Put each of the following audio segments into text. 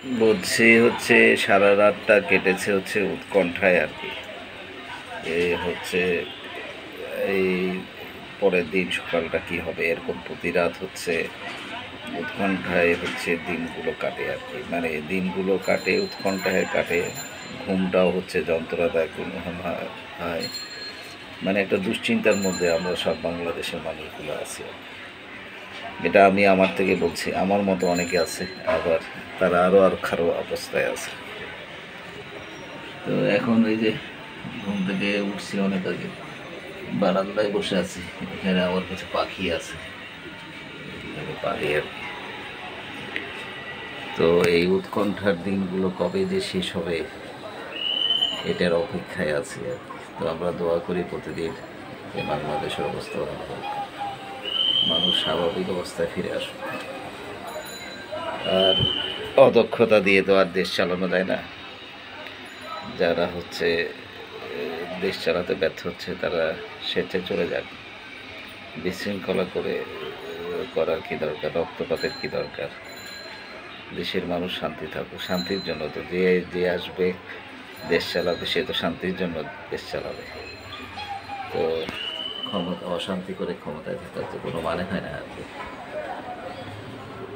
বলছি হচ্ছে সারা রাতটা কেটেছে হচ্ছে উৎকণ্ঠায় আর কি। হচ্ছে এই পরের দিন সকালটা কি হবে এরকম প্রতি রাত হচ্ছে উৎকণ্ঠায় হচ্ছে দিনগুলো কাটে আর কি। মানে দিনগুলো কাটে উৎকণ্ঠায় কাটে, ঘুমটাও হচ্ছে যন্ত্রণাদায়ক হয়। মানে একটা দুশ্চিন্তার মধ্যে আমরা সব বাংলাদেশের মানুষগুলো আছি। এটা আমি আমার থেকে বলছি, আমার মতো অনেকে আছে, আবার তারা আরও খারাপ অবস্থায় আছে। তো এখন এই যে ঘুম থেকে উঠছি অনেক আগে, বারান্দায় বসে আছি, এখানে আমার কিছু পাখি আছে, পাখি আর কি। তো এই উৎকণ্ঠার দিনগুলো কবে যে শেষ হবে এটার অপেক্ষায় আছি আর কি। তো আমরা দোয়া করি প্রতিদিন যে বাংলাদেশের অবস্থা ভালো হোক, মানুষ স্বাভাবিক অবস্থায় ফিরে আসুক। আর অদক্ষতা দিয়ে তো আর দেশ চালানো যায় না। যারা হচ্ছে দেশ চালাতে ব্যর্থ হচ্ছে তারা স্বেচ্ছায় চলে যাক। বিশৃঙ্খলা করার কী দরকার, রক্তপাতের কী দরকার? দেশের মানুষ শান্তি থাকুক, শান্তির জন্য তো যে আসবে দেশ চালাবে, সে তো শান্তির জন্য দেশ চালাবে। তো অশান্তি করে ক্ষমতায় থাকার তো কোনো মানে হয় না আর কি।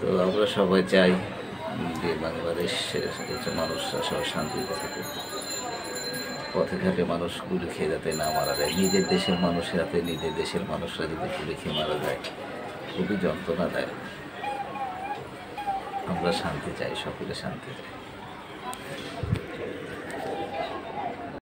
তো আমরা সবাই চাই যে বাংলাদেশের মানুষরা সবাই শান্তিতে থাকুক, পথে ঘাটে মানুষ গুলি খেয়ে যাতে না মারা যায়। নিজের দেশের মানুষের হাতে নিজের দেশের মানুষরা যদি গুলি খেয়ে মারা যায় খুবই যন্ত্রণা দেয়। আমরা শান্তি চাই, সকলে শান্তি চাই।